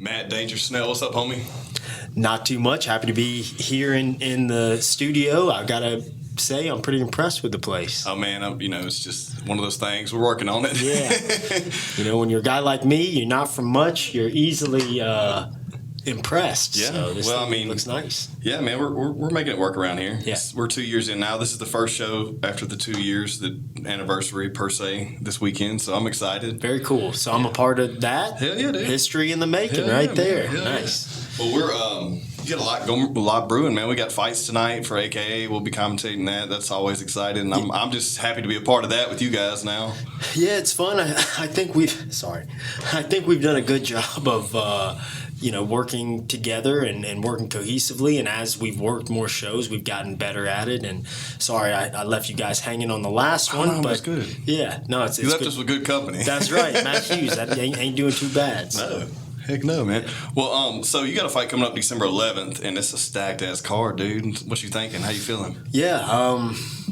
Matt Danger Schnell, what's up, homie? Not too much. Happy to be here in the studio. I gotta say, I'm pretty impressed with the place. Oh man, it's just one of those things. We're working on it. Yeah. When you're a guy like me, you're not from much. You're easily impressed. Yeah. So this looks nice. Yeah, man, we're making it work around here. Yeah. We're 2 years in now. This is the first show after the 2 years, the anniversary per se, this weekend. So I'm excited. Very cool. So I'm a part of that. Hell yeah, dude. History in the making, right there. Nice. Well, you got a lot brewing, man. We got fights tonight for AKA. We'll be commentating that. That's always exciting. I'm just happy to be a part of that with you guys now. Yeah, it's fun. I think we've done a good job of working together and working cohesively. And as we've worked more shows, we've gotten better at it. And sorry, I left you guys hanging on the last one, but that's good. Yeah, no, it's you left good. us with good company. That's right, Matt Hughes. That ain't doing too bad. So. No. Heck no, man. Well, so you got a fight coming up December 11th, and it's a stacked-ass card, dude. What you thinking? How you feeling? Yeah,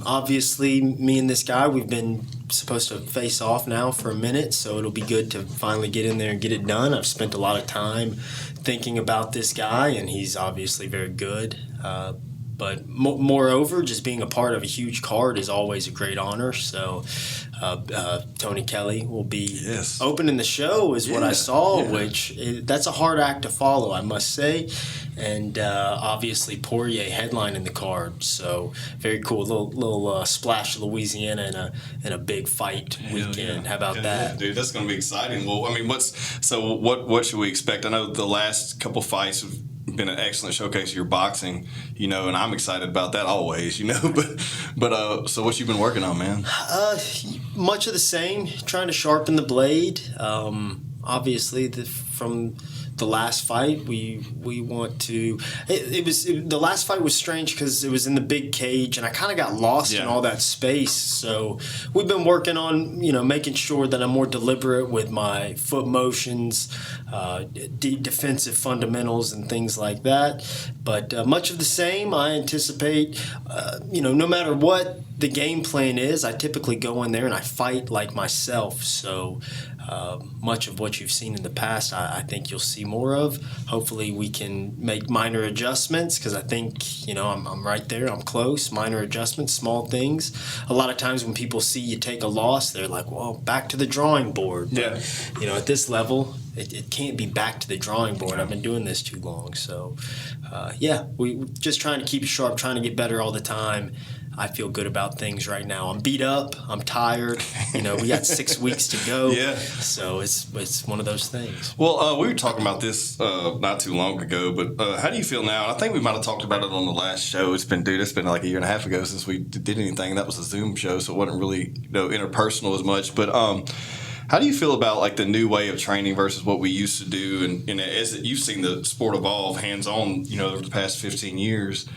obviously, me and this guy, we've been supposed to face off now for a minute, so it'll be good to finally get in there and get it done. I've spent a lot of time thinking about this guy, and he's obviously very good. But moreover, just being a part of a huge card is always a great honor. So Tony Kelly will be opening the show is what I saw, which that's a hard act to follow, I must say. And obviously Poirier headlining the card. So very cool. Little splash of Louisiana in a big fight weekend. Yeah. How about that? Yeah, dude, that's going to be exciting. Well, I mean, what should we expect? I know the last couple fights have been an excellent showcase of your boxing, and I'm excited about that always, but so what you been working on, man? Much of the same, trying to sharpen the blade. Obviously from the last fight we want to the last fight was strange because it was in the big cage and I kind of got lost in all that space, so we've been working on making sure that I'm more deliberate with my foot motions, defensive fundamentals and things like that, but much of the same. I anticipate no matter what the game plan is, I typically go in there and I fight like myself, so much of what you've seen in the past, I think you'll see more of. Hopefully we can make minor adjustments because I think, I'm right there. I'm close. Minor adjustments, small things. A lot of times when people see you take a loss, they're like, well, back to the drawing board. But, at this level, it can't be back to the drawing board. I've been doing this too long. So, we just trying to keep it sharp, trying to get better all the time. I feel good about things right now. I'm beat up. I'm tired. We got 6 weeks to go. Yeah. So it's one of those things. Well, we were talking about this not too long ago, but how do you feel now? I think we might have talked about it on the last show. It's been like a year and a half ago since we did anything. That was a Zoom show, so it wasn't really interpersonal as much. But how do you feel about like the new way of training versus what we used to do? And as you've seen the sport evolve hands-on, over the past 15 years,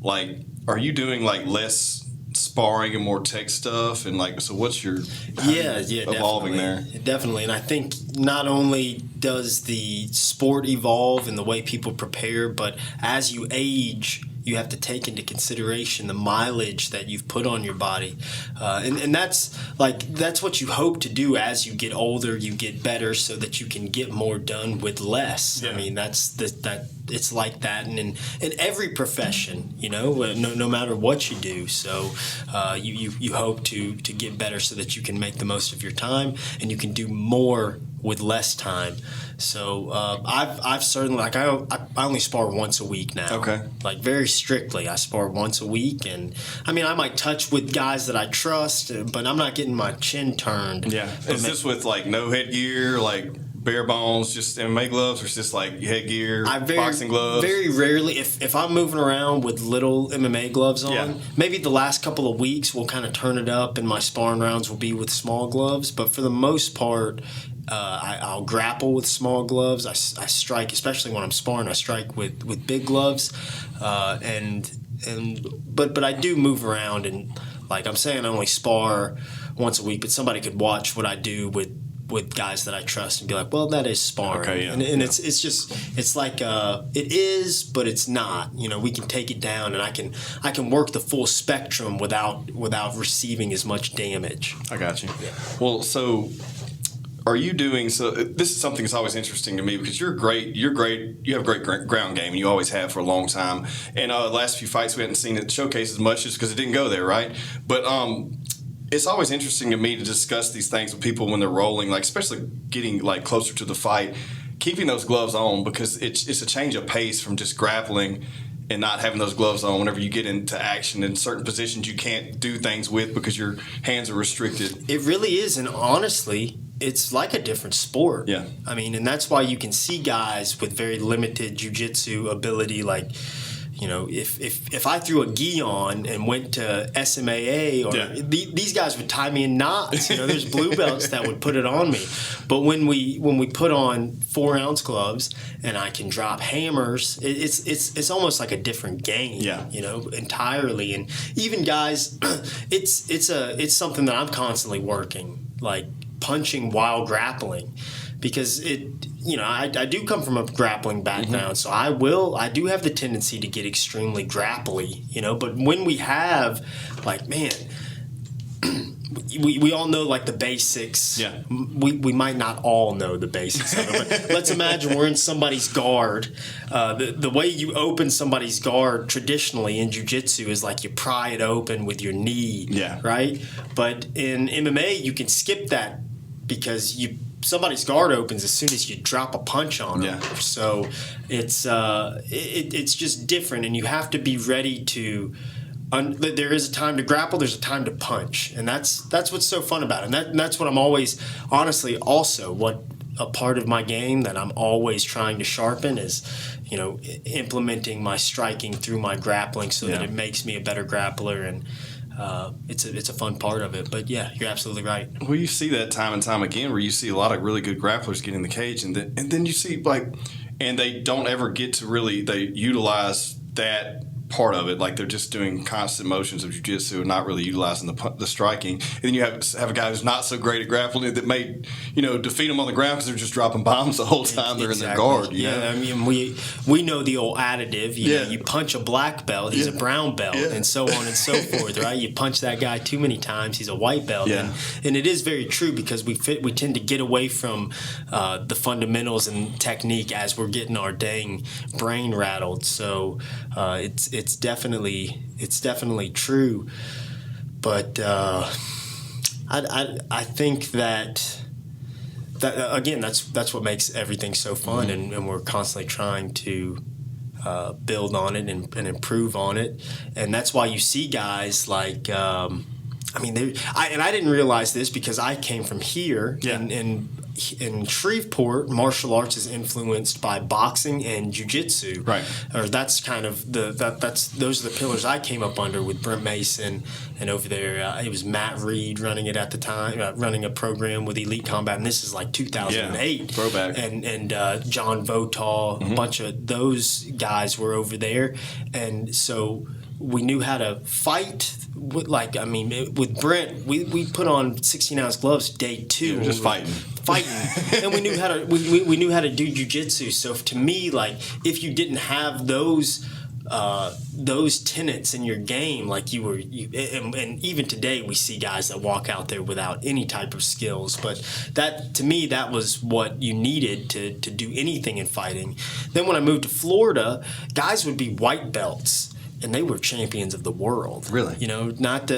like, are you doing like less sparring and more tech stuff? And like, so what's your evolving Definitely. And I think not only does the sport evolve and the way people prepare, but as you age, you have to take into consideration the mileage that you've put on your body, and that's what you hope to do as you get older. You get better so that you can get more done with less. Yeah. I mean, it's like that, and in every profession, no matter what you do. So you hope to get better so that you can make the most of your time and you can do more with less time. So I've certainly I only spar once a week now. Okay. Like very strictly, I spar once a week, and I mean I might touch with guys that I trust, but I'm not getting my chin turned. Yeah. Is this with like no headgear, like bare bones, just MMA gloves, or it's just like headgear, boxing gloves? Very rarely. If I'm moving around with little MMA gloves on, maybe the last couple of weeks we'll kind of turn it up, and my sparring rounds will be with small gloves. But for the most part, I'll grapple with small gloves. I strike, especially when I'm sparring. I strike with big gloves, but I do move around, and like I'm saying, I only spar once a week. But somebody could watch what I do with guys that I trust and be like, well, that is sparring. Okay, yeah. And it's like it is, but it's not. We can take it down, and I can work the full spectrum without receiving as much damage. I got you. Yeah. Well, so are you doing? So this is something that's always interesting to me because you're great. You have a great ground game, and you always have for a long time. And the last few fights we hadn't seen it showcase as much just because it didn't go there, right? But it's always interesting to me to discuss these things with people when they're rolling, like especially getting like closer to the fight, keeping those gloves on because it's a change of pace from just grappling and not having those gloves on. Whenever you get into action in certain positions, you can't do things with because your hands are restricted. It really is, and honestly, it's like a different sport. Yeah. I mean, and that's why you can see guys with very limited jiu-jitsu ability, like, you know, if I threw a gi on and went to SMAA, or these guys would tie me in knots. You know, there's blue belts that would put it on me. But when we put on 4-ounce gloves and I can drop hammers, it's almost like a different game. Yeah. You know, entirely. And even guys, it's something that I'm constantly working, like punching while grappling, because I do come from a grappling background, so I do have the tendency to get extremely grapply, you know. But when we have, like, man, we all know like the basics. Yeah. We might not all know the basics of it, but let's imagine we're in somebody's guard. The way you open somebody's guard traditionally in jiu-jitsu is like you pry it open with your knee, right? But in MMA, you can skip that because somebody's guard opens as soon as you drop a punch on them. Yeah. So it's just different, and you have to be ready to. There is a time to grapple. There's a time to punch, and that's what's so fun about it. And that's what I'm always, honestly, also what a part of my game that I'm always trying to sharpen is, you know, implementing my striking through my grappling so that it makes me a better grappler, and it's a fun part of it. But yeah, you're absolutely right. Well, you see that time and time again where you see a lot of really good grapplers get in the cage, and then you see and they don't ever get to really utilize that part of it. Like they're just doing constant motions of jiu-jitsu and not really utilizing the striking. And then you have a guy who's not so great at grappling that may, you know, defeat them on the ground because they're just dropping bombs the whole time they're in their guard. You know? I mean, we know the old additive. You know, you punch a black belt, he's a brown belt, and so on and so forth, right? You punch that guy too many times, he's a white belt. And it is very true because we tend to get away from the fundamentals and technique as we're getting our dang brain rattled. So it's definitely true, but I think that again that's what makes everything so fun, and we're constantly trying to build on it and improve on it, and that's why you see guys like I didn't realize this because I came from here, and in Shreveport, martial arts is influenced by boxing and jiu-jitsu. Right. Or that's kind of those are the pillars I came up under with Brent Mason, and over there it was Matt Reed running it at the time, running a program with Elite Combat, and this is like 2008. Throwback. And John Votaw, a bunch of those guys were over there, and so we knew how to fight. With Brent, we put on 16-ounce gloves day 2. Just fighting, and we knew how to we knew how to do jiu-jitsu. So to me, like, if you didn't have those tenets in your game, like and even today we see guys that walk out there without any type of skills. But that, to me, that was what you needed to do anything in fighting. Then when I moved to Florida, guys would be white belts, and they were champions of the world. Really? You know, not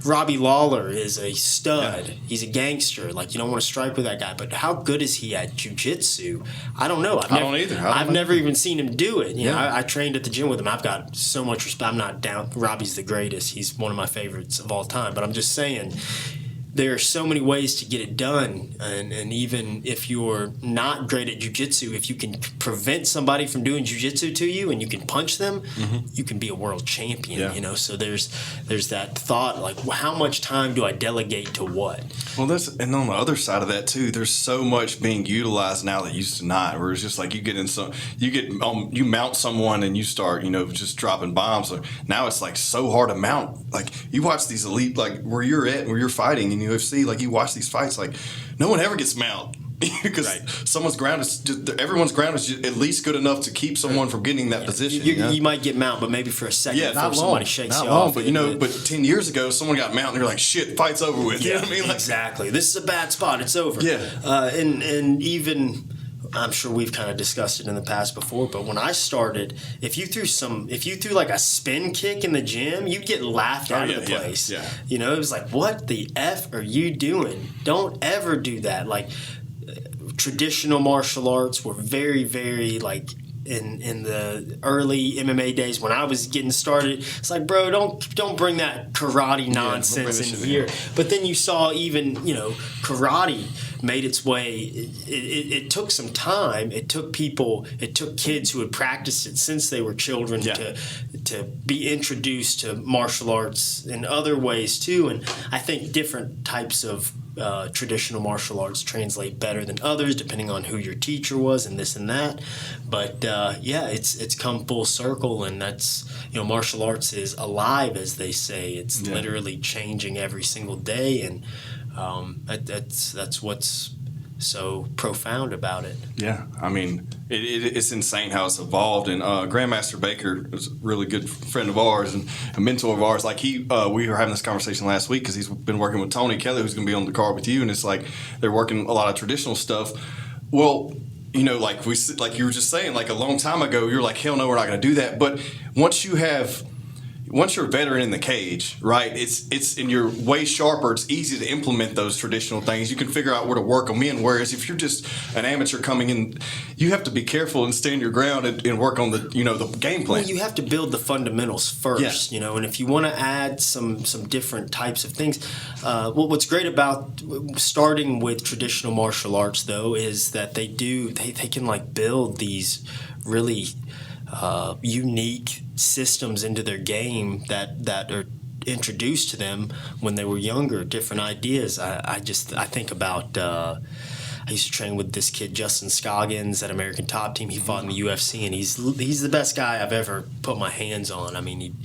Robbie Lawler is a stud. Yeah. He's a gangster. Like, you don't want to strike with that guy. But how good is he at jiu-jitsu? I don't know. I don't either. I've never even seen him do it. You know, I trained at the gym with him. I've got so much respect. I'm not down. Robbie's the greatest. He's one of my favorites of all time. But I'm just saying, there are so many ways to get it done, and even if you're not great at jiu-jitsu, if you can prevent somebody from doing jiu-jitsu to you and you can punch them, you can be a world champion. You know, so there's that thought, like, how much time do I delegate to what? Well, and on the other side of that too, there's so much being utilized now that used to not. Where it's just like you mount someone and you start, you know, just dropping bombs. Now it's like so hard to mount. Like, you watch these elite, like where you're fighting in UFC, like you watch these fights, like no one ever gets mount. because someone's ground is just, everyone's ground is just at least good enough to keep someone from getting that position. You might get mount, but maybe for a second before somebody shakes you off. But but 10 years ago, someone got mount and they're like, "Shit, fight's over with." You know what I mean? Like, exactly. This is a bad spot. It's over. Yeah. And even. I'm sure we've kind of discussed it in the past before, but when I started, if you threw like a spin kick in the gym, you'd get laughed out of the place. Yeah. You know, it was like, what the F are you doing? Don't ever do that. Like, traditional martial arts were very, very like in the early MMA days when I was getting started. It's like, bro, don't bring that karate nonsense in here. But then you saw even, karate made its way. It took some time. It took kids who had practiced it since they were children to be introduced to martial arts in other ways too. And I think different types of traditional martial arts translate better than others depending on who your teacher was and this and that. But it's come full circle, and that's martial arts is alive, as they say. It's literally changing every single day, and that's what's so profound about it. Yeah, I mean, it's insane how it's evolved. And Grandmaster Baker is a really good friend of ours and a mentor of ours. Like we were having this conversation last week because he's been working with Tony Kelly, who's going to be on the card with you, and it's like they're working a lot of traditional stuff. Well, like you were just saying, like a long time ago, you're like, hell no, we're not going to do that. But once you're a veteran in the cage, right? It's and you're way sharper. It's easy to implement those traditional things. You can figure out where to work them in. Whereas if you're just an amateur coming in, you have to be careful and stand your ground and work on the game plan. Well, you have to build the fundamentals first, and if you want to add some different types of things, what's great about starting with traditional martial arts though is that they can like build these really unique systems into their game that are introduced to them when they were younger, different ideas. I think about I used to train with this kid Justin Scoggins at American Top Team. He fought in the UFC, and he's the best guy I've ever put my hands on. I mean, he'd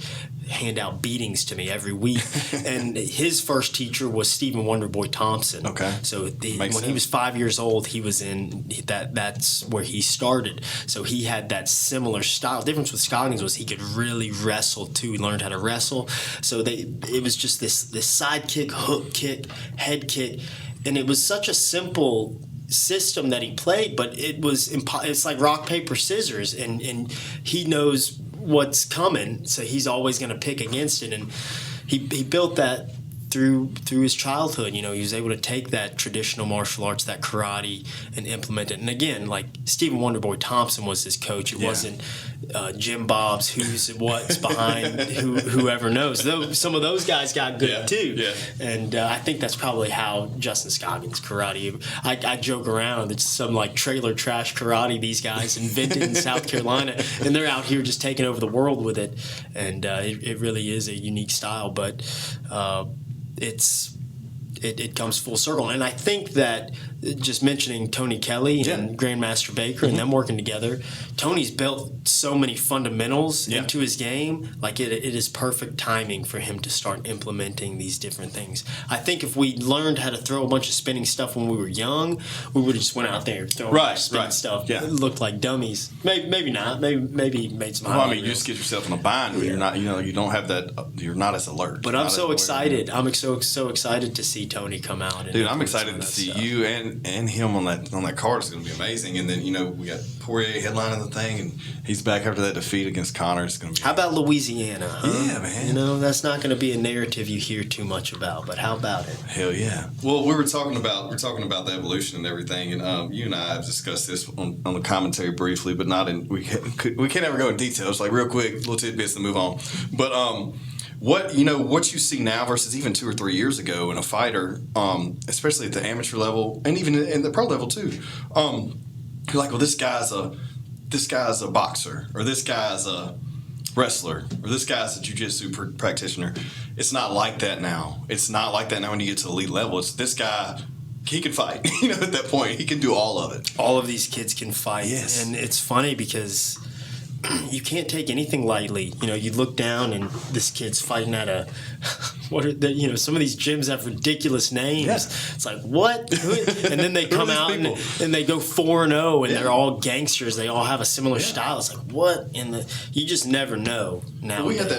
hand out beatings to me every week. And his first teacher was Stephen Wonderboy Thompson. Okay. So when he was 5 years old, he was in that's where he started. So he had that similar style. The difference with Scoggins was he could really wrestle too. He learned how to wrestle. So it was just this side kick, hook kick, head kick, and it was such a simple system that he played, but it's like rock, paper, scissors, and he knows what's coming, so he's always going to pick against it. And he built that through his childhood. He was able to take that traditional martial arts, that karate, and implement it. And again, like Stephen Wonderboy Thompson was his coach. It wasn't Jim Bob's who's what's behind whoever knows. Some of those guys got good too. Yeah. And I think that's probably how Justin Scoggins karate. I joke around. It's some like trailer trash karate these guys invented in South Carolina, and they're out here just taking over the world with it. And it really is a unique style, but it comes full circle. And I think that just mentioning Tony Kelly and Grandmaster Baker and them working together, Tony's built so many fundamentals into his game. Like it is perfect timing for him to start implementing these different things. I think if we learned how to throw a bunch of spinning stuff when we were young, we would have just went out there throwing spinning stuff. Yeah. It looked like dummies. Maybe not. Maybe made some. Well, I mean, you just get yourself in a bind where you're not. You don't have that. You're not as alert. But I'm so excited. I'm so excited to see Tony come out. Dude, I'm excited to see you and him on that card. It's going to be amazing. And then we got Poirier headlining the thing, and he's back after that defeat against Conor. It's going to be. How about Louisiana? Huh? Yeah, man. That's not going to be a narrative you hear too much about. But how about it? Hell yeah. Well, we're talking about the evolution and everything, and you and I have discussed this on the commentary briefly, but not in. We can't ever go in details. Like real quick, little tidbits to move on. But what you see now versus even 2 or 3 years ago in a fighter, especially at the amateur level and even in the pro level too, you're like, well, this guy's a boxer, or this guy's a wrestler, or this guy's a jiu-jitsu practitioner. It's not like that now. It's not like that now when you get to the elite level. It's this guy. He can fight. At that point, he can do all of it. All of these kids can fight. Yes. And it's funny because you can't take anything lightly. You look down and this kid's fighting at a what are the, some of these gyms have ridiculous names. Yeah. It's like, what? And then they come out and they go 4-0 and they're all gangsters. They all have a similar style. It's like, what in the? You just never know nowadays. We had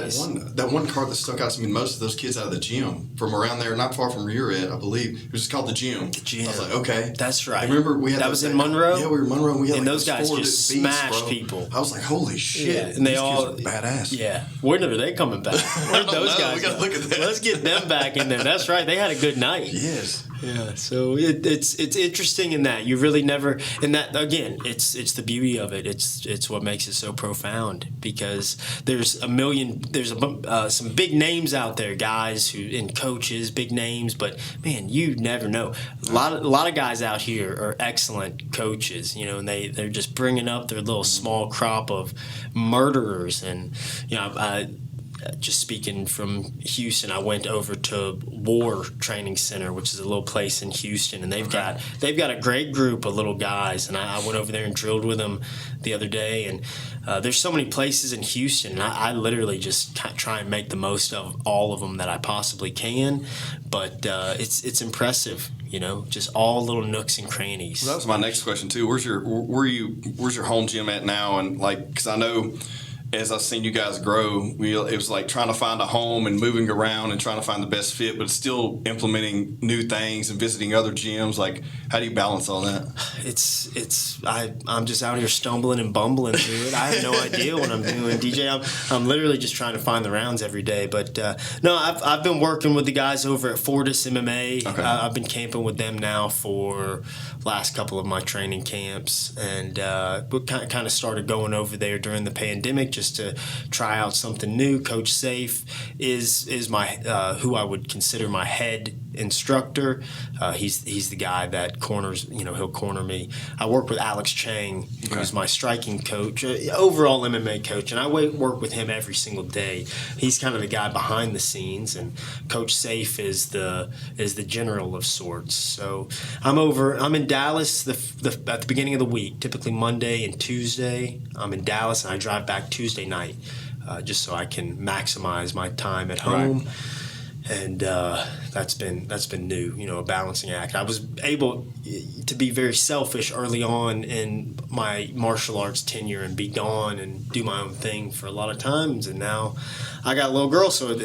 that one card that stuck out to me. Most of those kids out of the gym from around there, not far from where you're at, I believe. It was just called the gym. The gym. I was like, okay, that's right. And remember we had that was in Monroe. Yeah, we were in Monroe. And we had and those guys just beasts, smashed people. I was like, holy shit! Yeah. And they these all kids are badass. Yeah, when are they coming back? Where'd those guys? We gotta look at that. Let's get them back in there. That's right. They had a good night. Yes. Yeah, so it's interesting in that you really never, and that again, it's the beauty of it. It's what makes it so profound, because there's some big names out there, guys and coaches, big names, but man, you never know. A lot of guys out here are excellent coaches, and they're just bringing up their little small crop of murderers, and just speaking from Houston, I went over to War Training Center, which is a little place in Houston, and they've got a great group of little guys. And I went over there and drilled with them the other day. And there's so many places in Houston, and I literally just try and make the most of all of them that I possibly can. But it's impressive, just all little nooks and crannies. Well, that was my next question too. Where's your home gym at now? And because I know, as I've seen you guys grow, it was like trying to find a home and moving around and trying to find the best fit, but still implementing new things and visiting other gyms. Like, how do you balance all that? I'm just out here stumbling and bumbling through it. I have no idea what I'm doing, DJ. I'm literally just trying to find the rounds every day. But no, I've been working with the guys over at Fortis MMA. Okay. I've been camping with them now for last couple of my training camps, and we kind of started going over there during the pandemic just to try out something new. Coach Safe is my who I would consider my head instructor. He's the guy that corners, he'll corner me. I work with Alex Chang, who's my striking coach, overall MMA coach, and I work with him every single day. He's kind of the guy behind the scenes, and Coach Safe is the general of sorts. So I'm in Dallas at the beginning of the week, typically Monday and Tuesday. I'm in Dallas, and I drive back Tuesday night, just so I can maximize my time at home. Right. And that's been new, a balancing act. I was able to be very selfish early on in my martial arts tenure and be gone and do my own thing for a lot of times. And now I got a little girl, so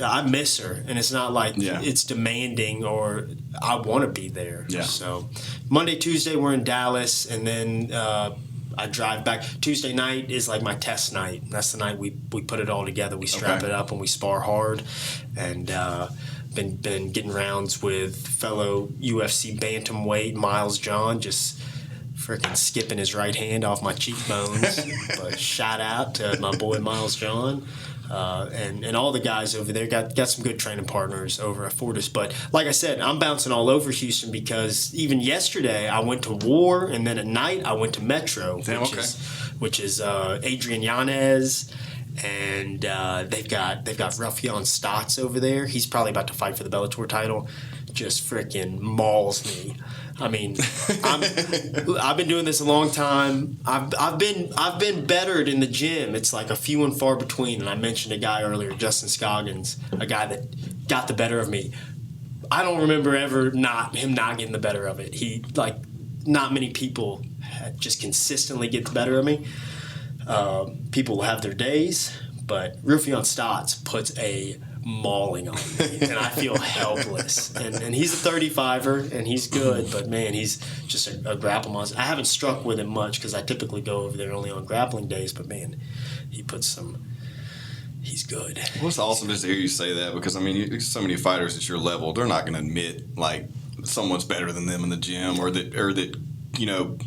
I miss her, and it's not like it's demanding or I want to be there. Yeah. So Monday, Tuesday we're in Dallas, and then I drive back. Tuesday night is like my test night. That's the night we put it all together. We strap it up and we spar hard. And been getting rounds with fellow UFC bantamweight Miles John, just freaking skipping his right hand off my cheekbones. But shout out to my boy Miles John. And all the guys over there got some good training partners over at Fortis. But like I said, I'm bouncing all over Houston, because even yesterday I went to War, and then at night I went to Metro, which is Adrian Yanez, and they've got Ruffian Stotts over there. He's probably about to fight for the Bellator title. Just freaking mauls me. I mean, I've been doing this a long time. I've been bettered in the gym. It's like a few and far between. And I mentioned a guy earlier, Justin Scoggins, a guy that got the better of me. I don't remember him not getting the better of it. Not many people just consistently get the better of me. People have their days, but Ruffian Stotts puts a mauling on me, and I feel helpless. And he's a 35er, and he's good, but man, he's just a grapple monster. I haven't struck with him much because I typically go over there only on grappling days, but man, he puts some. He's good. Well, it's awesome just to hear you say that, because I mean, so many fighters at your level, they're not going to admit like someone's better than them in the gym, or that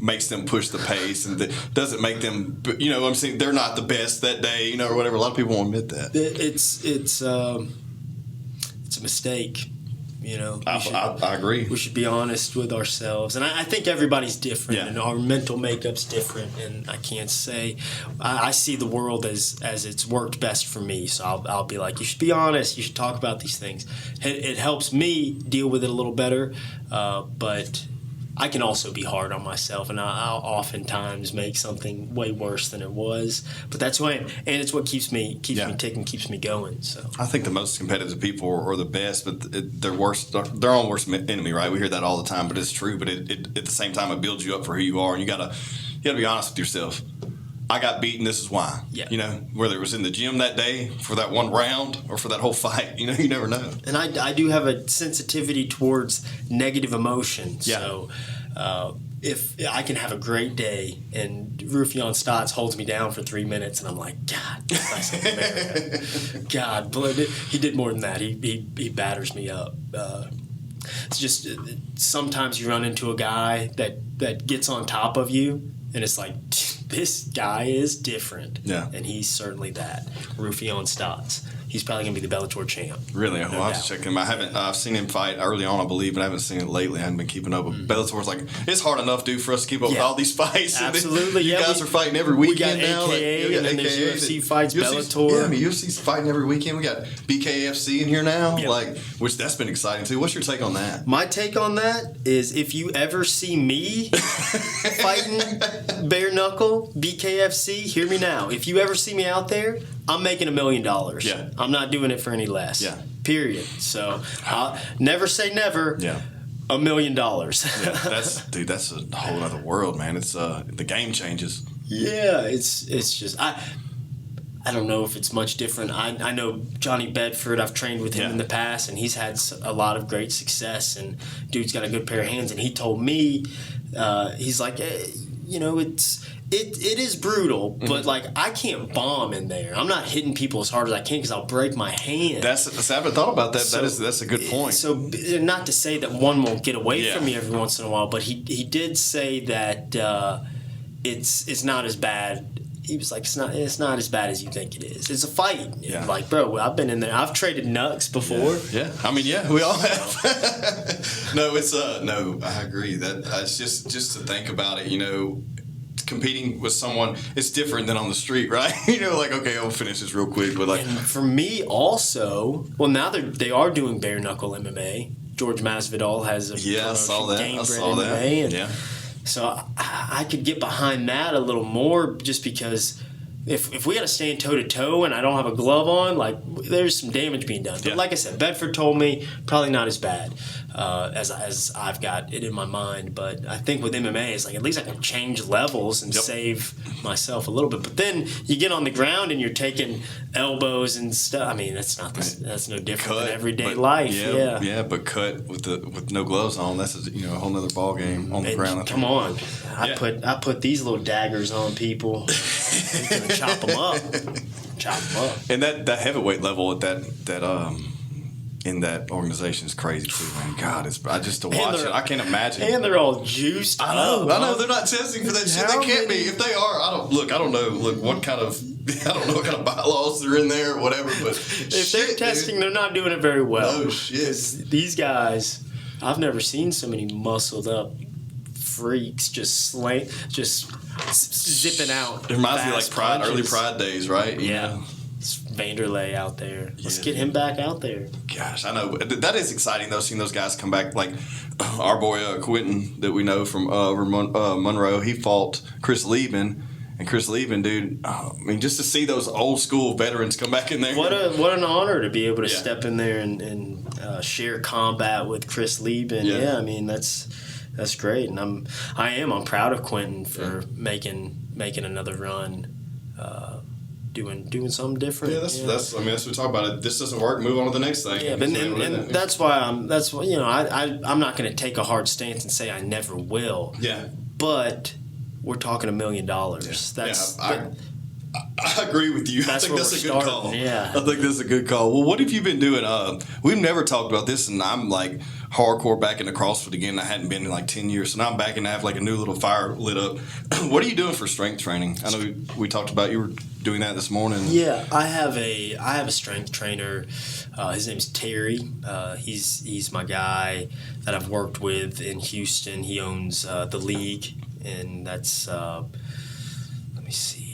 makes them push the pace, and that doesn't make them, I'm saying they're not the best that day, or whatever. A lot of people won't admit that. It's a mistake, I agree. We should be honest with ourselves, and I think everybody's different, and our mental makeup's different, and I can't say I see the world as it's worked best for me. So I'll be like, you should be honest. You should talk about these things. It helps me deal with it a little better, but I can also be hard on myself, and I'll oftentimes make something way worse than it was. But that's who I am, and it's what keeps me ticking, keeps me going. So I think the most competitive people are the best, but they're their own worst enemy, right? We hear that all the time, but it's true. But it at the same time, it builds you up for who you are, and you gotta be honest with yourself. I got beaten. This is why. Yeah. You know, whether it was in the gym that day for that one round or for that whole fight, you know, you never know. And I do have a sensitivity towards negative emotion. Yeah. So if I can have a great day and Rufion Stotts holds me down for 3 minutes and I'm like, God, bless America. God, but he did more than that. He batters me up. It's just sometimes you run into a guy that gets on top of you and it's like, this guy is different. Yeah. And he's certainly that. Rufion Stotts. He's probably going to be the Bellator champ. Really? Well, I'll have to check him. I've seen him fight early on, I believe, but I haven't seen it lately. I haven't been keeping up. But Bellator's like, it's hard enough, dude, for us to keep up with all these fights. Absolutely. You guys are fighting every weekend now. We got AKA, and then there's UFC fights, Bellator. Yeah, I mean, UFC's fighting every weekend. We got BKFC in here now, Yep. Which that's been exciting too. What's your take on that? My take on that is if you ever see me fighting bare knuckle, BKFC, hear me now. If you ever see me out there, I'm making $1 million. Yeah. I'm not doing it for any less. Yeah. Period. So I'll never say never. Yeah. $1 million. Yeah, that's a whole other world, man. It's the game changes. Yeah, it's just I don't know if it's much different. I know Johnny Bedford. I've trained with him in the past, and he's had a lot of great success. And dude's got a good pair of hands. And he told me, he's like, you know, it is brutal, but like I can't bomb in there. I'm not hitting people as hard as I can because I'll break my hand. I haven't thought about that. That's a good point. So not to say that one won't get away from me every once in a while, but he did say that it's not as bad. He was like, it's not as bad as you think it is. It's a fight. Yeah. Like, bro, I've been in there. I've traded nuts before. Yeah. I mean, we all have. No, I agree. That it's just to think about it, you know, competing with someone, it's different than on the street, right? You know, like, okay, I'll finish this real quick, but like. And for me also, well, now they are doing bare knuckle MMA. George Masvidal has a I saw that. MMA, and yeah. So I could get behind that a little more just because if we got to stand toe-to-toe and I don't have a glove on, like there's some damage being done. But like I said, Bedford told me probably not as bad as I've got it in my mind. But I think with MMA, it's like at least I can change levels and save myself a little bit. But then you get on the ground and you're taking elbows and stuff. I mean, that's no different than everyday life. Yeah, but cut with no gloves on, that's a whole nother ball game on the ground. Come on, I put these little daggers on people. He's gonna chop them up. And that heavyweight level at that in that organization is crazy too, man. God, I just to watch it, I can't imagine. And they're all juiced. I know. They're not testing for that shit. They can't be. If they are, I don't know. Look, what kind of bylaws are in there or whatever. But if they're testing, they're not doing it very well. Oh shit! These guys, I've never seen so many muscled up freaks just zipping out. It reminds me like early Pride days, right? Yeah. It's Vanderlei out there. Let's get him back out there. Gosh, I know. That is exciting, though, seeing those guys come back. Like our boy Quentin that we know from Monroe, he fought Chris Lieben. And Chris Lieben, dude, I mean, just to see those old school veterans come back in there. What an honor to be able to step in there and share combat with Chris Lieben. Yeah, I mean, that's great. And I'm proud of Quentin for making another run. Doing something different. Yeah, that's what we talk about. It. This doesn't work. Move on to the next thing. Yeah, and that's why I'm not going to take a hard stance and say I never will. Yeah, but we're talking $1 million. I agree with you. I think that's a good call. Yeah, I think that's a good call. Well, what have you been doing? We've never talked about this, and I'm like hardcore back into CrossFit again. I hadn't been in like 10 years, so now I'm back and I have like a new little fire lit up. What are you doing for strength training? I know we talked about you were doing that this morning. Yeah, I have a strength trainer. His name's Terry. He's my guy that I've worked with in Houston. He owns the league, and that's let me see.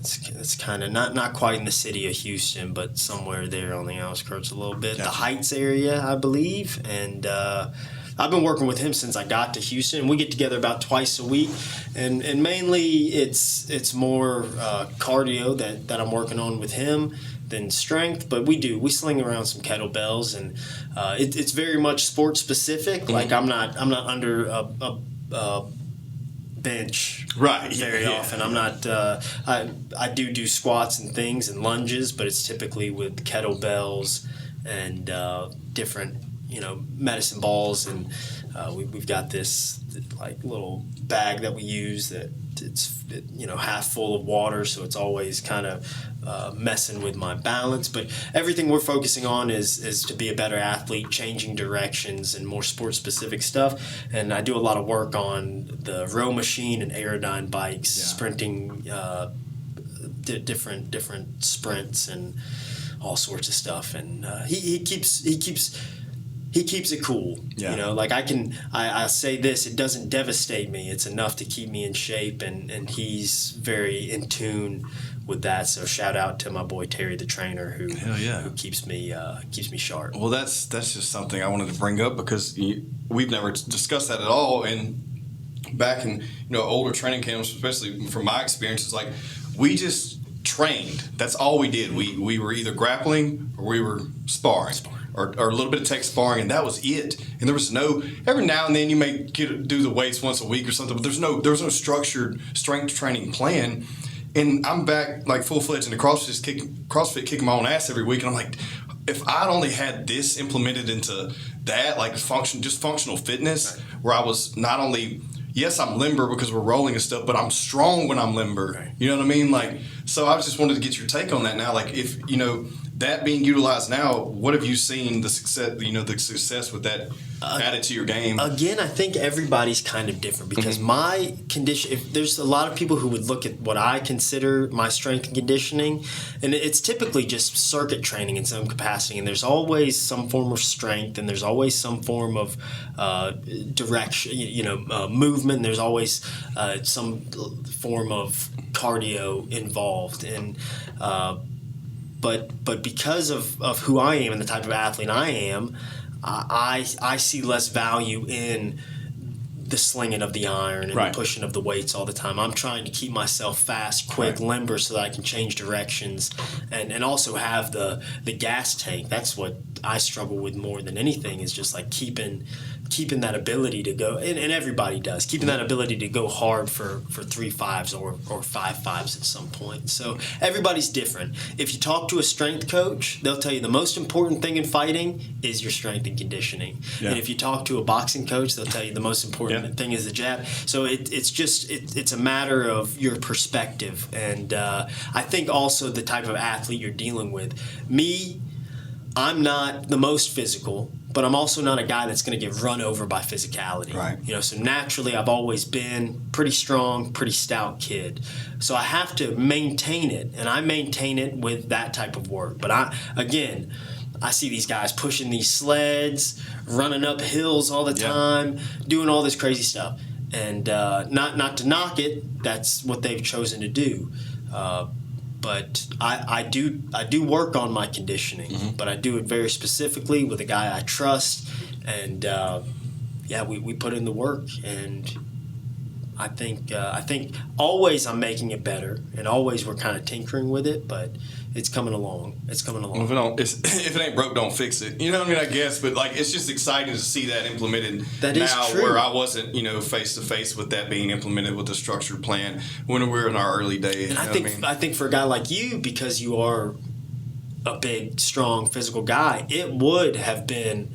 It's kind of not quite in the city of Houston, but somewhere there on the outskirts a little bit. Gotcha. The Heights area, I believe, and I've been working with him since I got to Houston. We get together about twice a week, and mainly it's more cardio that I'm working on with him than strength. But we sling around some kettlebells, and it's very much sport specific. Mm-hmm. Like I'm not under a bench very often. I'm not I do squats and things and lunges, but it's typically with kettlebells and different medicine balls, and we've got this like little bag that we use that it's half full of water, so it's always kind of messing with my balance. But everything we're focusing on is to be a better athlete, changing directions and more sport specific stuff. And I do a lot of work on the row machine and Aerodyne bikes, sprinting, different sprints and all sorts of stuff. And he keeps it cool. Like I say this, it doesn't devastate me. It's enough to keep me in shape, and he's very in tune with that. So shout out to my boy Terry, the trainer, who keeps me sharp. Well, that's just something I wanted to bring up, because we've never discussed that at all. And back in older training camps, especially from my experiences, like we just trained. That's all we did. We were either grappling or we were sparring. Or a little bit of tech sparring, and that was it. And there was every now and then you may do the weights once a week or something, but there was no structured strength training plan. And I'm back like full-fledged into CrossFit kicking my own ass every week, and I'm like, if I'd only had this implemented into that, like functional fitness, where I was not only, yes, I'm limber because we're rolling and stuff, but I'm strong when I'm limber. Right. You know what I mean? Like, so I just wanted to get your take on that now. Like, if that being utilized now, what have you seen the success with that added to your game? Again, I think everybody's kind of different, because my condition, if there's a lot of people who would look at what I consider my strength and conditioning, and it's typically just circuit training in some capacity, and there's always some form of strength, and there's always some form of direction, movement, and there's always some form of cardio involved. And But because of who I am and the type of athlete I am, I see less value in the slinging of the iron and the pushing of the weights all the time. I'm trying to keep myself fast, quick, limber, so that I can change directions and also have the gas tank. That's what I struggle with more than anything, is just like keeping that ability to go, and everybody does, keeping that ability to go hard for 3 5s or 5 5s at some point. So everybody's different. If you talk to a strength coach, they'll tell you the most important thing in fighting is your strength and conditioning. Yeah. And if you talk to a boxing coach, they'll tell you the most important thing is the jab. So it's a matter of your perspective. And I think also the type of athlete you're dealing with. I'm not the most physical, but I'm also not a guy that's going to get run over by physicality. Right. So naturally I've always been pretty strong, pretty stout kid. So I have to maintain it, and I maintain it with that type of work. But I see these guys pushing these sleds, running up hills all the time, doing all this crazy stuff. And not to knock it, that's what they've chosen to do. But I do work on my conditioning, but I do it very specifically with a guy I trust, and we put in the work, and I think always I'm making it better, and always we're kind of tinkering with it, but it's coming along. It's coming along. If it ain't broke, don't fix it. You know what I mean? I guess, but like it's just exciting to see that implemented where I wasn't, face to face with that being implemented with a structured plan when we were in our early days. And I think for a guy like you, because you are a big, strong, physical guy, it would have been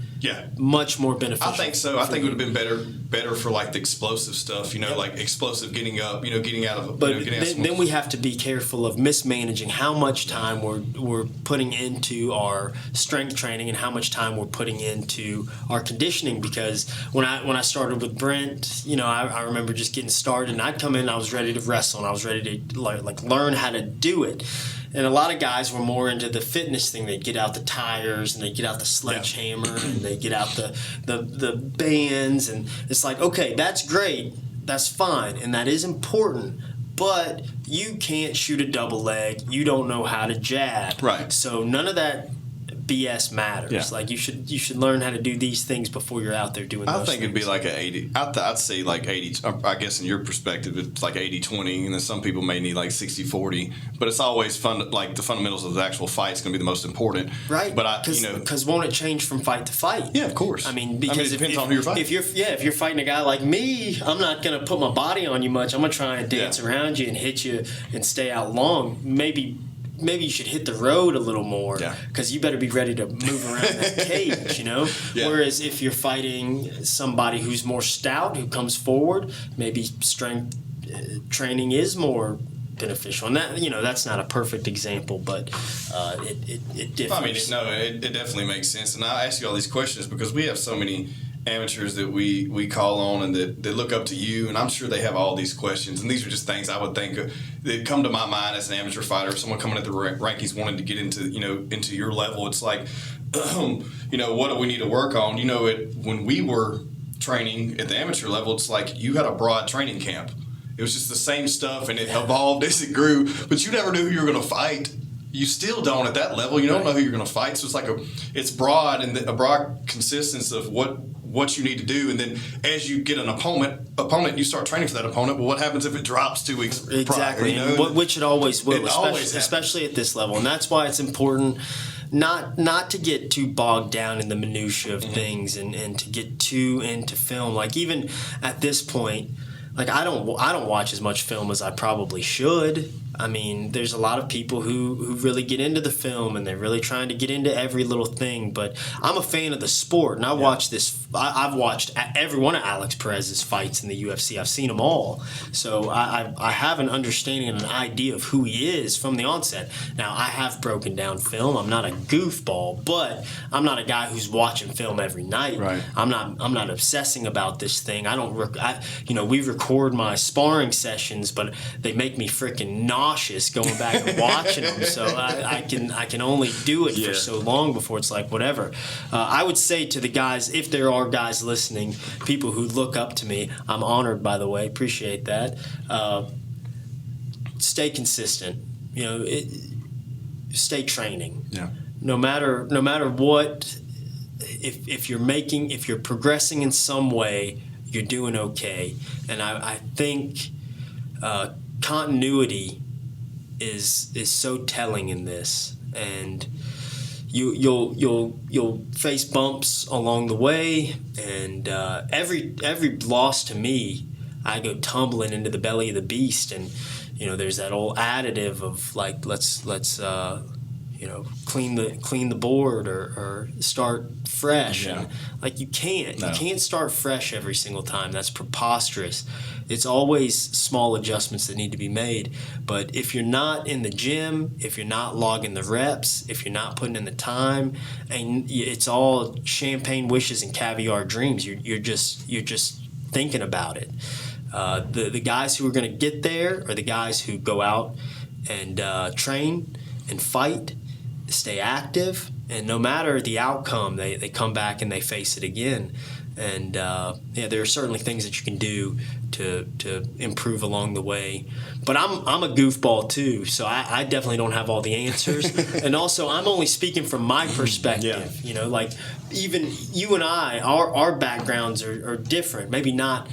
much more beneficial. I think so. I think it would have been better for like the explosive stuff, like explosive getting up, getting out of. But then we have to be careful of mismanaging how much time we're putting into our strength training and how much time we're putting into our conditioning. Because when I started with Brent, I remember just getting started, and I'd come in, and I was ready to wrestle, and I was ready to like learn how to do it. And a lot of guys were more into the fitness thing. They'd get out the tires, and they'd get out the sledgehammer, and they'd get out the bands, and it's like, okay, that's great, that's fine, and that is important, but you can't shoot a double leg, you don't know how to jab. Right. So none of that BS matters. Yeah. Like you should learn how to do these things before you're out there doing those I think it'd things. be like an 80. I'd say like 80. I guess in your perspective, it's like 80-20, and then some people may need like 60-40. But it's always fun. Like the fundamentals of the actual fight is going to be the most important. Right. But because won't it change from fight to fight? Yeah, of course. I mean, because it depends on who you're fighting. If you're fighting a guy like me, I'm not going to put my body on you much. I'm going to try and dance around you and hit you and stay out long. Maybe you should hit the road a little more because you better be ready to move around that cage, you know? Yeah. Whereas if you're fighting somebody who's more stout, who comes forward, maybe strength training is more beneficial. And that, that's not a perfect example, but it differs. I mean, it definitely makes sense. And I ask you all these questions because we have so many amateurs that we call on and that look up to you, and I'm sure they have all these questions, and these are just things I would think that come to my mind as an amateur fighter. Someone coming at the rankings wanting to get into your level, it's like what do we need to work on? When we were training at the amateur level, it's like you had a broad training camp. It was just the same stuff, and it evolved as it grew, but you never knew who you were going to fight. You still don't at that level. You don't know who you're going to fight. So it's like it's broad, and a broad consistency of what you need to do. And then as you get an opponent, you start training for that opponent. Well, what happens if it drops 2 weeks exactly, prior? Which it always will, especially at this level. And that's why it's important not to get too bogged down in the minutia of things and to get too into film. Like even at this point, like I don't watch as much film as I probably should. I mean, there's a lot of people who really get into the film and they're really trying to get into every little thing. But I'm a fan of the sport, and I watch this. I've watched every one of Alex Perez's fights in the UFC. I've seen them all, so I have an understanding and an idea of who he is from the onset. Now, I have broken down film. I'm not a goofball, but I'm not a guy who's watching film every night. Right. I'm not obsessing about this thing. We record my sparring sessions, but they make me freaking nauseous going back and watching them. So I can only do it for so long before it's like whatever. I would say to the guys, if there are guys listening, people who look up to me, I'm honored, by the way, appreciate that. Stay consistent. Stay training. Yeah. No matter what, if you're progressing in some way, you're doing okay. And I think continuity is so telling in this, and you'll face bumps along the way, and every loss to me, I go tumbling into the belly of the beast, and there's that old additive of like let's clean the board or start fresh. Yeah. And like you can't start fresh every single time. That's preposterous. It's always small adjustments that need to be made. But if you're not in the gym, if you're not logging the reps, if you're not putting in the time, and it's all champagne wishes and caviar dreams, you're just thinking about it. The guys who are going to get there are the guys who go out and train and fight, stay active, and no matter the outcome, they come back and they face it again. And there are certainly things that you can do to improve along the way. But I'm a goofball too, so I definitely don't have all the answers. And also, I'm only speaking from my perspective. Yeah. Like even you and I, our backgrounds are different. Maybe not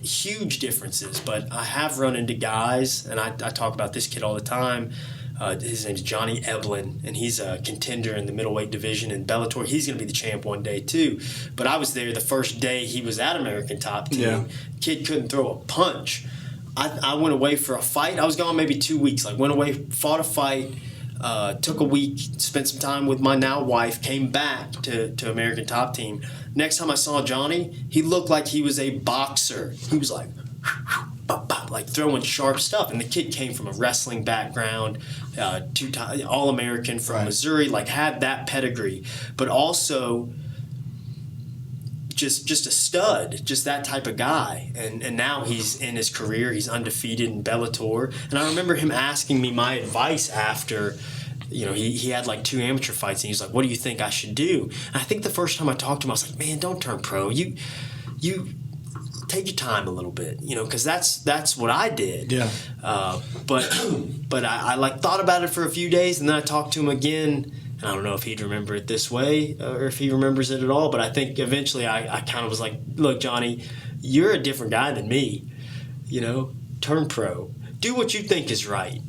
huge differences, but I have run into guys, and I talk about this kid all the time. His name's Johnny Eblin, and he's a contender in the middleweight division in Bellator. He's going to be the champ one day too. But I was there the first day he was at American Top Team. Yeah. Kid couldn't throw a punch. I went away for a fight. I was gone maybe 2 weeks. Like went away, fought a fight, took a week, spent some time with my now wife, came back to American Top Team. Next time I saw Johnny, he looked like he was a boxer. He was like throwing sharp stuff, and the kid came from a wrestling background, 2-time All-American from Missouri, like had that pedigree, but also just a stud, just that type of guy. And now he's in his career, he's undefeated in Bellator. And I remember him asking me my advice after, he had like 2 amateur fights, and he was like, what do you think I should do? And I think the first time I talked to him, I was like, man, don't turn pro. You take your time a little bit, because that's what I did. Yeah. But I like thought about it for a few days, and then I talked to him again And I don't know if he'd remember it this way or if he remembers it at all, but I think eventually I kind of was like, look, Johnny, you're a different guy than me. Turn pro. Do what you think is right.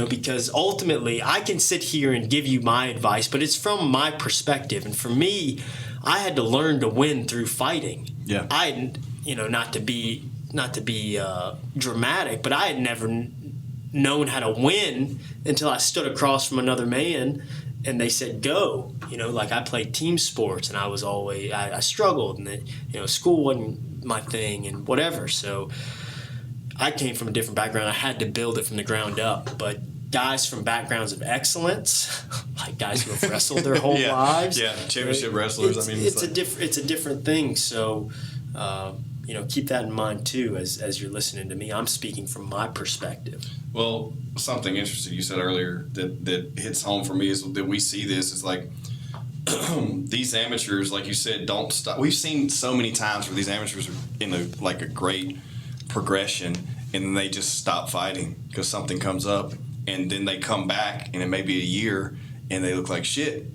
Because ultimately I can sit here and give you my advice, but it's from my perspective. And for me, I had to learn to win through fighting. Yeah. I had, not to be dramatic, but I had never known how to win until I stood across from another man and they said, go. Like I played team sports and I struggled, and then, school wasn't my thing and whatever. So I came from a different background. I had to build it from the ground up. But guys from backgrounds of excellence, like guys who have wrestled their whole lives, championship wrestlers. It's a different thing. So keep that in mind too as you're listening to me. I'm speaking from my perspective. Well, something interesting you said earlier that hits home for me is that we see this is like these amateurs, like you said, don't stop. We've seen so many times where these amateurs are in a great progression and then they just stop fighting because something comes up, and then they come back and it may be a year and they look like shit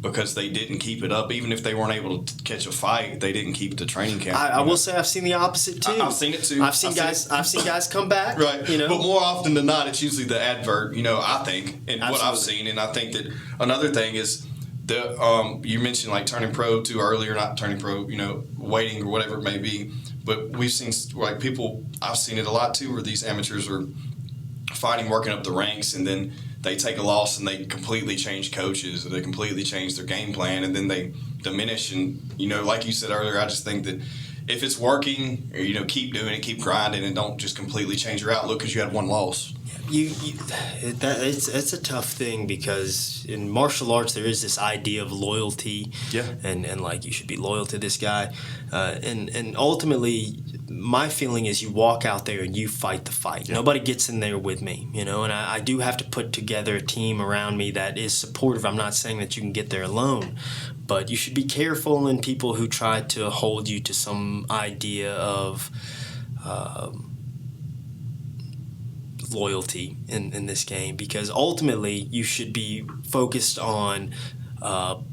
because they didn't keep it up. Even if they weren't able to catch a fight, they didn't keep the training camp. I will say I've seen the opposite too. I've seen it too. I've seen guys come back. Right. But more often than not, it's usually the advert, I think, and Absolutely. what I've seen. And I think that another thing is you mentioned like turning pro too early, or not turning pro, waiting or whatever it may be. But we've seen like people, I've seen it a lot too, where these amateurs are fighting, working up the ranks, and then they take a loss and they completely change coaches, or they completely change their game plan, and then they diminish. And, like you said earlier, I just think that if it's working, keep doing it, keep grinding, and don't just completely change your outlook because you had one loss. It's a tough thing because in martial arts there is this idea of loyalty, and like you should be loyal to this guy, and ultimately my feeling is you walk out there and you fight the fight. Nobody gets in there with me, and I do have to put together a team around me that is supportive. I'm not saying that you can get there alone, but you should be careful in people who try to hold you to some idea of loyalty in this game, because ultimately you should be focused on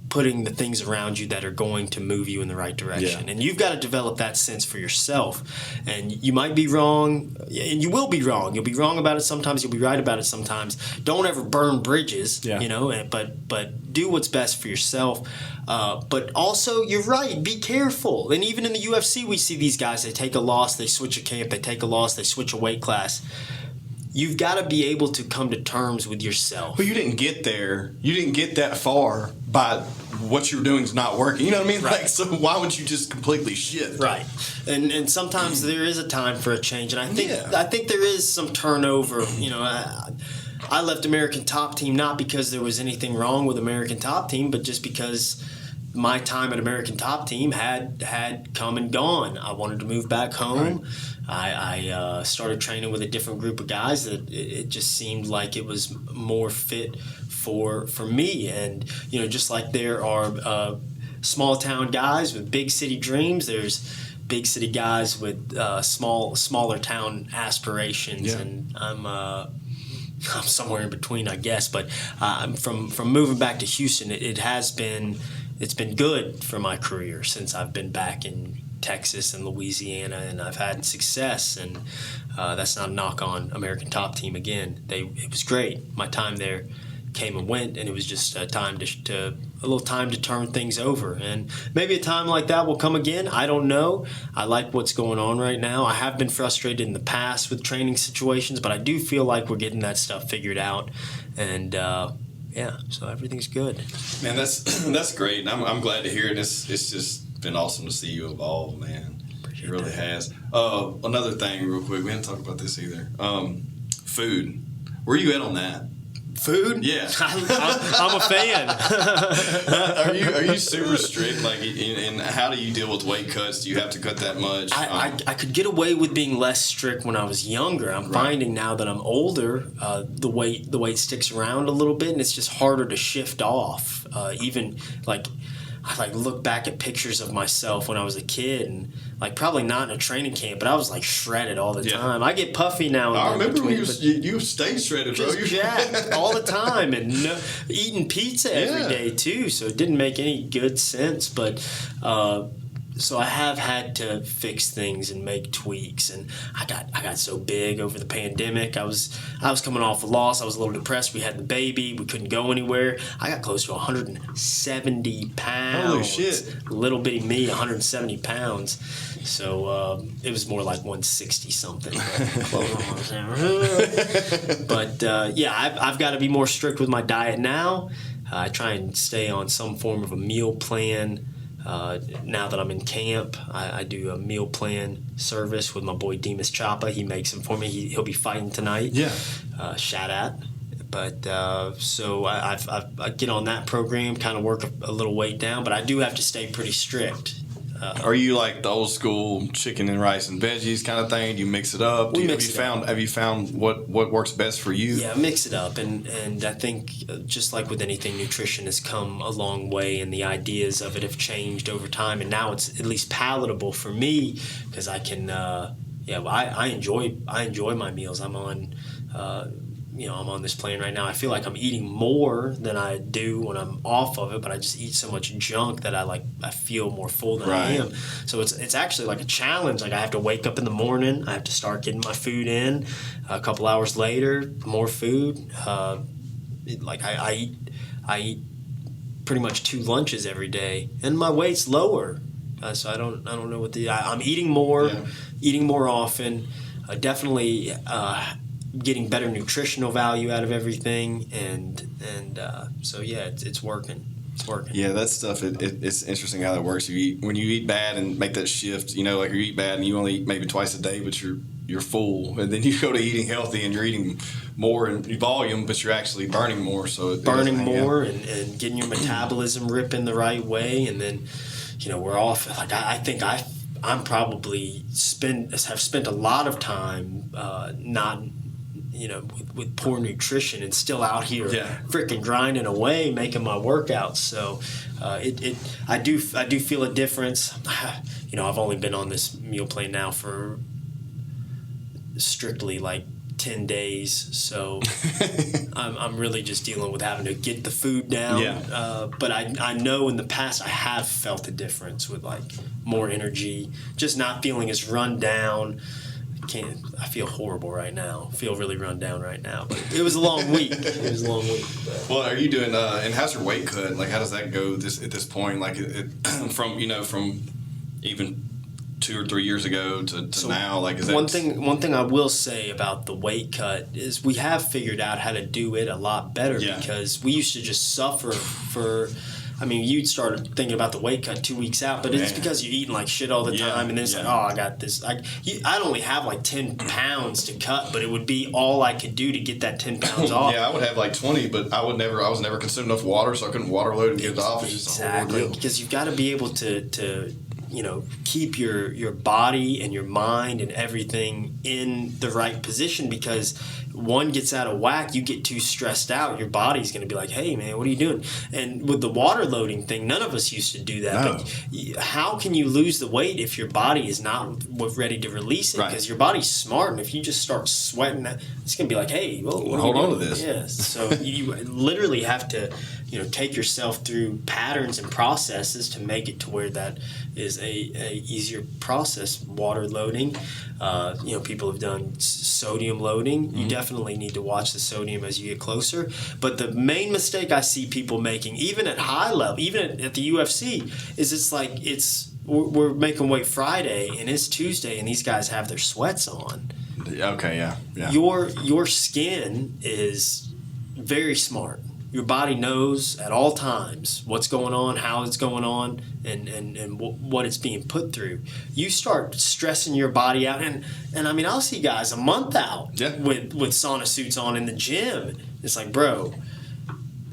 putting the things around you that are going to move you in the right direction. And you've got to develop that sense for yourself. And you might be wrong, and you will be wrong. You'll be wrong about it sometimes, you'll be right about it sometimes. Don't ever burn bridges, but do what's best for yourself. But also, you're right, be careful. And even in the UFC, we see these guys, they take a loss, they switch a camp, they take a loss, they switch a weight class. You've got to be able to come to terms with yourself. But you didn't get there. You didn't get that far by what you were doing is not working. You know what I mean? Right. Like, so why would you just completely shift? Right. And sometimes there is a time for a change. And I think there is some turnover. I left American Top Team not because there was anything wrong with American Top Team, but just because my time at American Top Team had come and gone. I wanted to move back home. Right. I started training with a different group of guys that it just seemed like it was more fit for me. And just like there are small town guys with big city dreams, there's big city guys with smaller town aspirations, and I'm somewhere in between, I guess. But from moving back to Houston, it's been good for my career since I've been back in Texas and Louisiana, and I've had success. And that's not a knock on American Top Team. Again, it was great. My time there came and went, and it was just a little time to turn things over. And maybe a time like that will come again. I don't know. I like what's going on right now. I have been frustrated in the past with training situations, but I do feel like we're getting that stuff figured out. And so everything's good. Man, that's great. And I'm glad to hear it. It's just been awesome to see you evolve, man. It really has. Another thing, real quick, we didn't talk about this either. Food. Where are you at on that? Food? Yeah. I'm a fan. Are you super strict? Like, and how do you deal with weight cuts? Do you have to cut that much? I could get away with being less strict when I was younger. I'm finding now that I'm older, the weight sticks around a little bit, and it's just harder to shift off. Even like I like look back at pictures of myself when I was a kid, and like probably not in a training camp, but I was like shredded all the time. I get puffy now and I then. remember when you stayed shredded, bro. Just jacked all the time, and eating pizza every day too. So it didn't make any good sense, but. So I have had to fix things and make tweaks, and I got so big over the pandemic. I was coming off a loss. I was a little depressed. We had the baby. We couldn't go anywhere. I got close to 170 pounds. Holy shit! Little bitty me, 170 pounds. So it was more like 160 something. But I've got to be more strict with my diet now. I try and stay on some form of a meal plan. Now that I'm in camp, I do a meal plan service with my boy Demas Chapa. He makes them for me. He'll be fighting tonight. Yeah. Shout out. But so I get on that program, kind of work a little weight down, but I do have to stay pretty strict. Are you like the old school chicken and rice and veggies kind of thing? Do you mix it up? Have you found what works best for you? Yeah, mix it up, and I think just like with anything, nutrition has come a long way, and the ideas of it have changed over time, and now it's at least palatable for me because I can. I enjoy my meals. I'm on. I'm on this plan right now. I feel like I'm eating more than I do when I'm off of it, but I just eat so much junk that I feel more full than I am. So it's actually like a challenge. Like I have to wake up in the morning. I have to start getting my food in. A couple hours later, more food. I eat pretty much 2 lunches every day, and my weight's lower. So I don't know what I'm eating more, eating more often. Definitely. Getting better nutritional value out of everything, and so it's working. It's working. Yeah, that stuff. It's interesting how that works. When you eat bad and make that shift. Like you eat bad and you only eat maybe twice a day, but you're full, and then you go to eating healthy and you're eating more in volume, but you're actually burning more. So burning more and getting your metabolism ripping the right way, and then we're off. Like I think I'm probably have spent a lot of time not. With poor nutrition and still out here freaking grinding away, making my workouts. So I do feel a difference. I've only been on this meal plan now for strictly like 10 days. So I'm really just dealing with having to get the food down. Yeah. But I know in the past I have felt a difference with like more energy, just not feeling as run down. I feel horrible right now. I feel really run down right now. But it was a long week. Well, are you doing? And how's your weight cut? Like, how does that go at this point? Like, from even 2 or 3 years ago to now. Like, is that one thing I will say about the weight cut is we have figured out how to do it a lot better because we used to just suffer for. I mean, you'd start thinking about the weight cut 2 weeks out, but it's because you're eating like shit all the time, and then it's like, oh, I got this. I'd only have like 10 pounds to cut, but it would be all I could do to get that 10 pounds off. Yeah, I would have like 20, but I was never consuming enough water, so I couldn't water load and get it off. It's just a whole ordeal. Because you've got to be able to keep your body and your mind and everything in the right position, because one gets out of whack, you get too stressed out, your body's going to be like, hey man, what are you doing? And with the water loading thing, none of us used to do that. No. But how can you lose the weight if your body is not ready to release it? Because your body's smart, and if you just start sweating, it's going to be like, hey, hold on to this. Yes. So you literally have to take yourself through patterns and processes to make it to where that is a easier process. Water loading, people have done sodium loading. Mm-hmm. You definitely need to watch the sodium as you get closer. But the main mistake I see people making, even at high level, even at the UFC, is we're making weight Friday and it's Tuesday and these guys have their sweats on. Okay, yeah. Your skin is very smart. Your body knows at all times what's going on, how it's going on, and what it's being put through. You start stressing your body out, and I mean, I'll see guys a month out with sauna suits on in the gym. It's like, bro,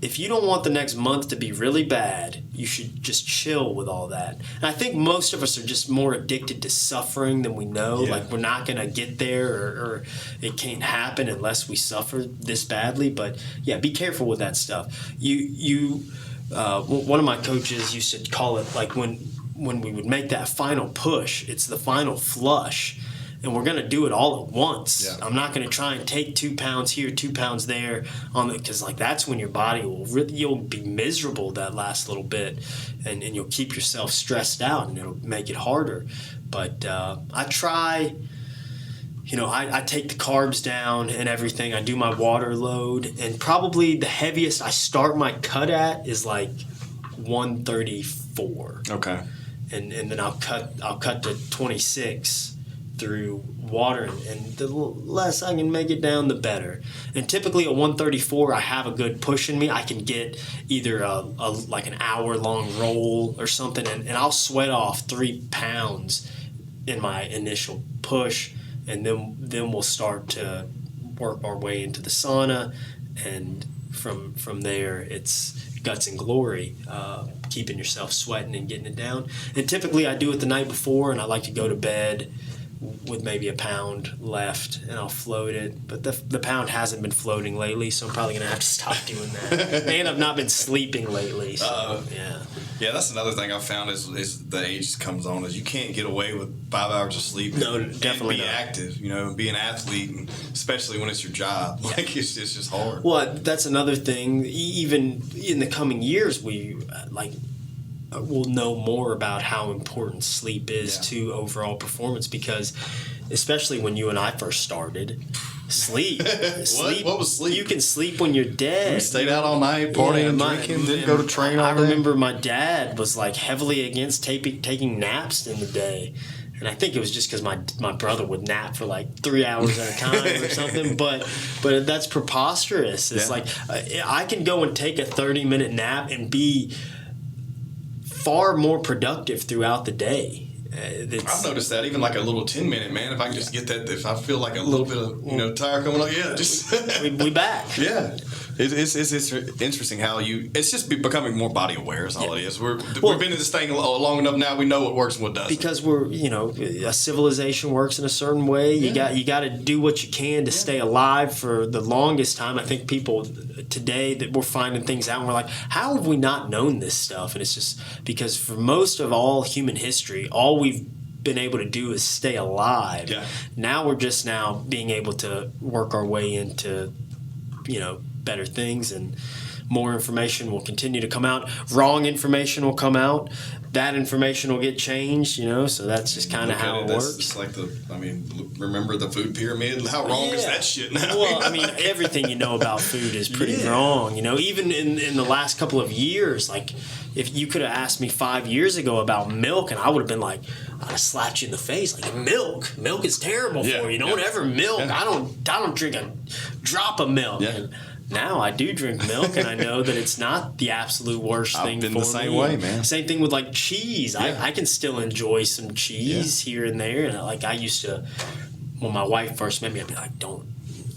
if you don't want the next month to be really bad, you should just chill with all that. And I think most of us are just more addicted to suffering than we know. Yeah. Like, we're not going to get there, or it can't happen unless we suffer this badly. But, yeah, be careful with that stuff. You one of my coaches used to call it like when we would make that final push, it's the final flush. And we're going to do it all at once. Yeah. I'm not going to try and take 2 pounds here, 2 pounds there, because like that's when your body you'll be miserable that last little bit, and you'll keep yourself stressed out, and it'll make it harder. But I try, I take the carbs down and everything. I do my water load, and probably the heaviest I start my cut at is like 134. Okay. And then I'll cut to 26. Through water, and the less I can make it down, the better. And typically at 134, I have a good push in me. I can get either like an hour-long roll or something, and I'll sweat off 3 pounds in my initial push, and then we'll start to work our way into the sauna, and from there it's guts and glory, keeping yourself sweating and getting it down. And typically I do it the night before, and I like to go to bed with maybe a pound left, and I'll float it. But the pound hasn't been floating lately, so I'm probably going to have to stop doing that. And I've not been sleeping lately, so yeah. Yeah, that's another thing I've found is the age comes on, is you can't get away with 5 hours of sleep. No, definitely and be not. active, be an athlete, and especially when it's your job. Yeah. Like, it's just hard. Well, that's another thing. Even in the coming years, we'll know more about how important sleep is to overall performance, because especially when you and I first started, sleep. What was sleep? You can sleep when you're dead. We stayed out all night, partying, drinking, didn't go to train all day. I remember my dad was like heavily against taking naps in the day. And I think it was just because my brother would nap for like 3 hours at a time or something. But that's preposterous. It's like I can go and take a 30-minute nap and be far more productive throughout the day. I've noticed that, even like a little 10-minute, man, if I can just get that, if I feel like a little bit of tire coming on, just we back. Yeah. It's interesting how it's just becoming more body aware is all it is. We've been in this thing long enough now, we know what works and what doesn't. Because a civilization works in a certain way. You got to do what you can to stay alive for the longest time. I think people today that we're finding things out and we're like, how have we not known this stuff? And it's just because for most of all human history, all we've been able to do is stay alive. Yeah. Now we're just being able to work our way into, better things, and more information will continue to come out. Wrong information will come out. That information will get changed, so that's just kind of how it works. It's like remember the food pyramid? How wrong is that shit now? Well, everything you know about food is pretty wrong. Even in the last couple of years, like if you could have asked me 5 years ago about milk, and I would have been like, I'd have slapped you in the face. Like, milk is terrible for you. Don't ever milk. Yeah. I don't drink a drop of milk. Yeah. And now I do drink milk, and I know that it's not the absolute worst thing for me. I've been the same way, man. Same thing with like cheese. Yeah. I can still enjoy some cheese here and there, and I used to, when my wife first met me, I'd be like, don't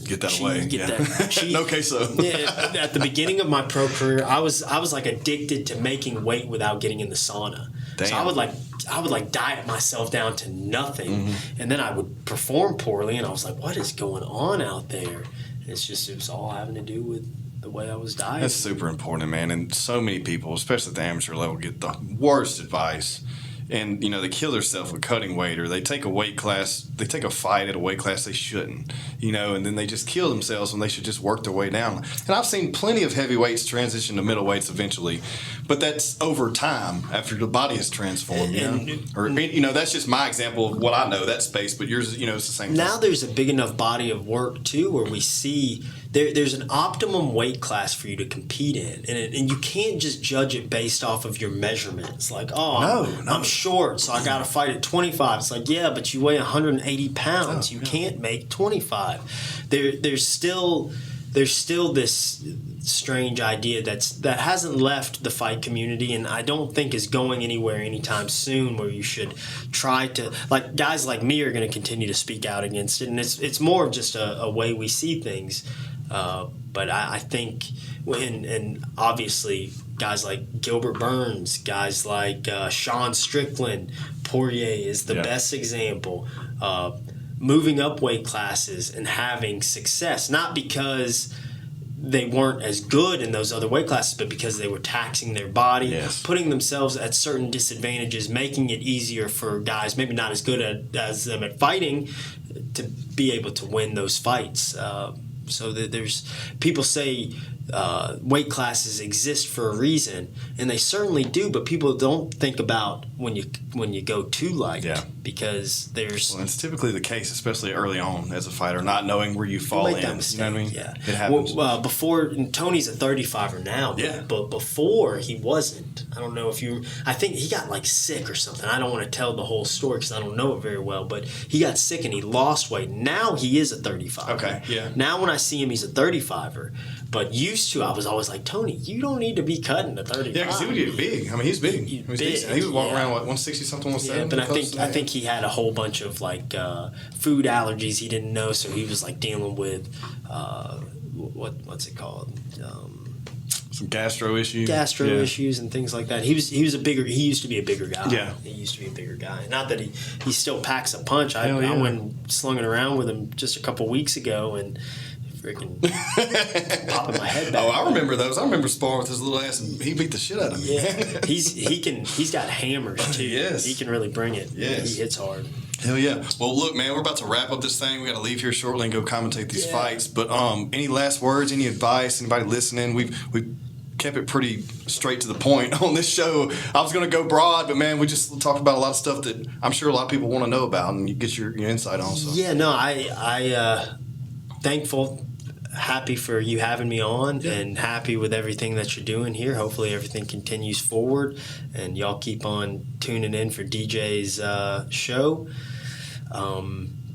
get that away. Get that cheese. No queso. Yeah, at the beginning of my pro career, I was like addicted to making weight without getting in the sauna. Damn. So I would like diet myself down to nothing, and then I would perform poorly, and I was like, what is going on out there? And it was all having to do with the way I was dieting. That's super important, man. And so many people, especially at the amateur level, get the worst advice. And, they kill themselves with cutting weight, or they take a weight class, they take a fight at a weight class they shouldn't, and then they just kill themselves when they should just work their way down. And I've seen plenty of heavyweights transition to middleweights eventually, but that's over time after the body has transformed, that's just my example of what I know, that space, but yours, it's the same now thing. There's a big enough body of work, too, where we see there's an optimum weight class for you to compete in, and you can't just judge it based off of your measurements. Like, I'm short, so I got to fight at 25. It's like, yeah, but you weigh 180 pounds. You can't make 25. There's still this strange idea that hasn't left the fight community, and I don't think is going anywhere anytime soon, where you should try to, like, guys like me are going to continue to speak out against it, and it's more of just a way we see things. But I think, and obviously guys like Gilbert Burns, guys like Sean Strickland, Poirier is the best example. Moving up weight classes and having success, not because they weren't as good in those other weight classes, but because they were taxing their body, Yes. putting themselves at certain disadvantages, making it easier for guys maybe not as good as them at fighting to be able to win those fights. So that there's people say weight classes exist for a reason, and they certainly do. But people don't think about when you go too light, because there's. Well, it's typically the case, especially early on as a fighter, not knowing where you fall in. You know what I mean? Yeah, it happens. Well, before, and Tony's a 35er now, but before he wasn't. I don't know if you. I think he got like sick or something. I don't want to tell the whole story because I don't know it very well. But he got sick and he lost weight. Now he is a 35er. Okay, yeah. Now when I see him, he's a 35er. But used to, I was always like, Tony, you don't need to be cutting to 35. Yeah, because he would get big. I mean, he's big. He was walking around, 160 something, 170. Yeah, but I think he had a whole bunch of like food allergies he didn't know, so he was like dealing with what's it called? Some gastro issues. Issues and things like that. He used to be a bigger guy. Yeah. He used to be a bigger guy. Not that he still packs a punch. I went and slung it around with him just a couple weeks ago and freaking popping my head back. Oh, I remember those. I remember sparring with his little ass, and he beat the shit out of me. Yeah, he's got hammers too. Yes, he can really bring it. Yes, he hits hard. Hell yeah. Well, look, man, we're about to wrap up this thing. We got to leave here shortly and go commentate these fights. But any last words? Any advice? Anybody listening? We've kept it pretty straight to the point on this show. I was going to go broad, but man, we just talked about a lot of stuff that I'm sure a lot of people want to know about and you get your insight on. So. Yeah, no, I thankful, happy for you having me on, and happy with everything that you're doing here. Hopefully everything continues forward, and y'all keep on tuning in for DJ's show.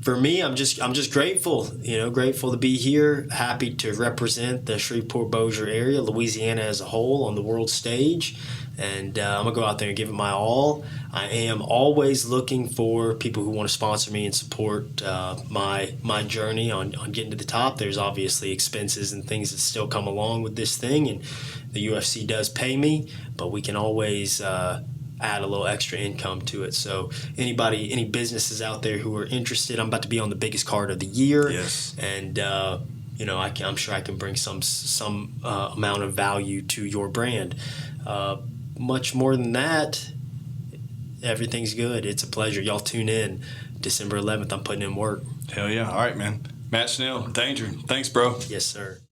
For me, I'm just grateful, grateful to be here, happy to represent the Shreveport-Bossier area, Louisiana as a whole on the world stage, and I'm going to go out there and give it my all. I am always looking for people who want to sponsor me and support my journey on getting to the top. There's obviously expenses and things that still come along with this thing, and the UFC does pay me, but we can always add a little extra income to it. So any businesses out there who are interested, I'm about to be on the biggest card of the year. Yes. And I'm sure I can bring some amount of value to your brand. Much more than that, everything's good. It's a pleasure. Y'all tune in. December 11th, I'm putting in work. Hell yeah. All right, man. Matt Schnell, Danger. Thanks, bro. Yes, sir.